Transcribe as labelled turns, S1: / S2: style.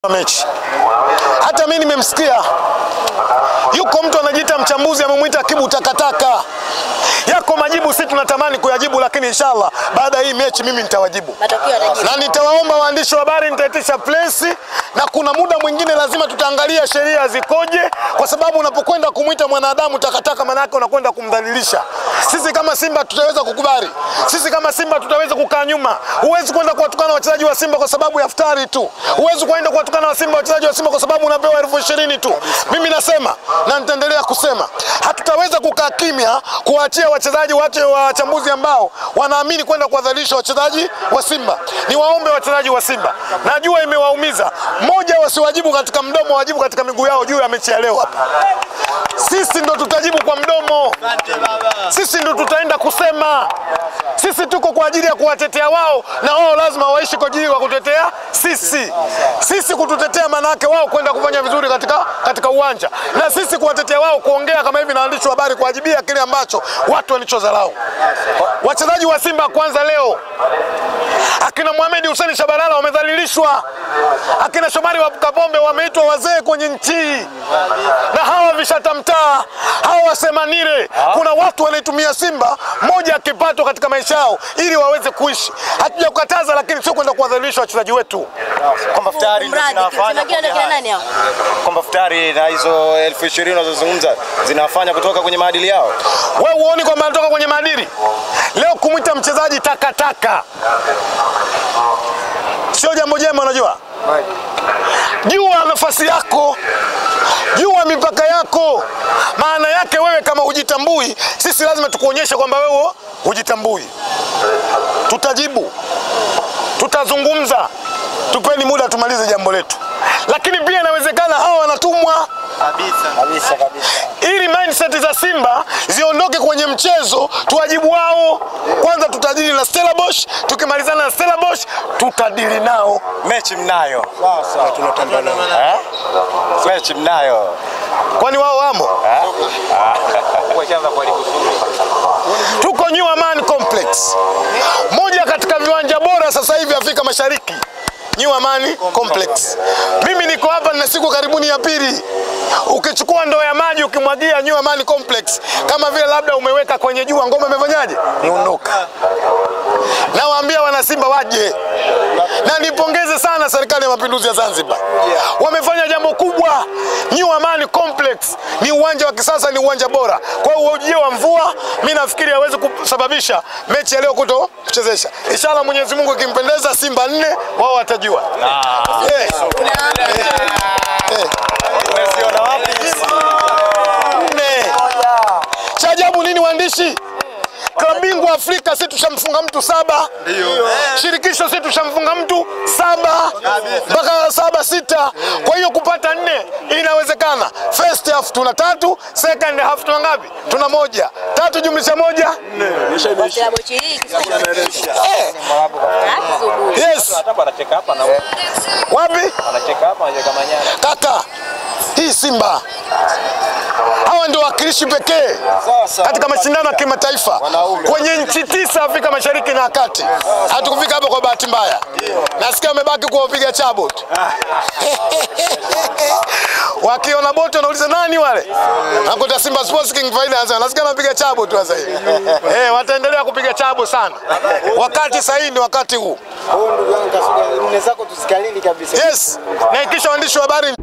S1: mechi. Hata mimi nimemsikia yuko mtu anajiita mchambuzi amemuita Kibu takataka. Yako majibu sisi tunatamani kuyajibu, lakini inshallah baada ya hii mechi mimi nitawajibu. Na nitawaomba waandishi wa habari, nitaitisha place, na kuna muda mwingine lazima tutaangalia sheria zikoje, kwa sababu unapokwenda kumuita mwanadamu takataka maana yake unakwenda kumdhalilisha. Sisi kama Simba tutaweza kukubali. Sisi kama Simba tutaweza kukaa nyuma. Huwezi kwenda kuwatukana wachezaji wa Simba kwa sababu ya iftari tu. Huwezi kwenda kuwatukana wachezaji wa Simba kwa sababu unapewa 20,000 tu. Mimi nasema na nitaendelea kusema, hatutaweza kukaa kimya kuachia wachezaji wachambuzi ambao wanaamini kwenda kuwadhalilisha wachezaji wa Simba. Niwaombe wachezaji wa Simba, najua imewaumiza. Mmoja wasiwajibu katika mdomo, wajibu katika miguu yao juu ya mechi ya leo hapa. Sisi ndo tutajibu kwa mdomo. Sisi ndo tutaenda kusema. Sisi tuko kwa ajili ya kuwatetea wao, na wao lazima waishi kwa ajili ya kutetea sisi. Sisi kututetea maana yake wao kwenda kufanya vizuri katika uwanja, na sisi kuwatetea wao kuongea kama hivi na waandishi wa habari kuwajibia kile ambacho watu walichodharau. Wachezaji wa Simba kwanza leo, akina Mohamed Hussein Shabalala wamedhalilishwa, akina Shomari wa Kapombe wameitwa wazee kwenye nchi, na hawa vishatamtaa, hawa wasemanire. Kuna watu wanaitumia Simba moja kipato katika maisha yao ili waweze kuishi. Hatujakataza, lakini sio kwenda kuwadhalilisha wachezaji wetu.
S2: Kwamba futari ndio zinafanya kwamba futari na hizo 20,000 unazozungumza zinafanya kutoka kwenye maadili yao.
S1: Wewe uone kwamba anatoka kwenye maadili? Leo kumuita mchezaji takataka sio jambo jema, unajua? Jua nafasi yako, jua mipaka yako. Maana yake wewe kama hujitambui, sisi lazima tukuonyeshe kwamba wewe hujitambui. Tutajibu, tutazungumza, tupeni muda tumalize jambo letu. Lakini pia inawezekana hawa wanatumwa kabisa. Ili mindset za Simba ziondoke kwenye mchezo, tuwajibu wao. Kwanza tutadili na Stellenbosch, tukimalizana na Stellenbosch tutadili nao.
S2: Mechi mnayo. Sawa, tunatamba nao. Mechi mnayo.
S1: Kwani wao wamo? Tuko New Amaan Complex, moja katika viwanja bora sasa hivi Afrika Mashariki. New Amaan Complex. Mimi niko hapa na siku karibuni ya pili. Ukichukua ndoo ya maji ukimwagia New Amaan Complex, kama vile labda umeweka kwenye jua, ngoma imefanyaje? Niondoka. Na waambia wana Simba waje. Na nipongeze sana serikali ya Mapinduzi ya Zanzibar. Wamefanya jambo kubwa. New Amaan Complex ni uwanja wa kisasa, ni uwanja bora. Kwa hiyo ujio wa mvua mimi nafikiri hawezi kusababisha mechi ya leo kutochezesha. Inshallah Mwenyezi Mungu akimpendeza, Simba 4 wao watajua.
S2: Umeziona wapi?
S1: Cha ajabu nini waandishi? Klabu bingwa Afrika sisi tushamfunga mtu 7.
S2: Ndio.
S1: Shirikisho sisi tushamfunga mtu 7 mpaka 7-6. Kwa hiyo kupata 4 inawezekana. First half tuna 3, second half tuna ngapi? Tuna 1. 3 jumlisha 1 yes. Wapi? Kaka, hii Simba hawa ndio wakilishi pekee katika mashindano ya kimataifa kwenye nchi 9 Afrika Mashariki na Kati. Hatukufika hapo kwa bahati mbaya. Nasikia wamebaki kuwapiga Chabot. Wakiona Boto wanauliza nani wale? Nakuta Simba Sports King Finance. Nasikia wanapiga Chabot sasa hivi. Wataendelea kupiga Chabot sana. Wakati sahihi ni wakati huu.
S3: Ndugu yangu Kasuga, nne zako tusikalili kabisa.
S1: Yes. Na ikisha waandishi wa habari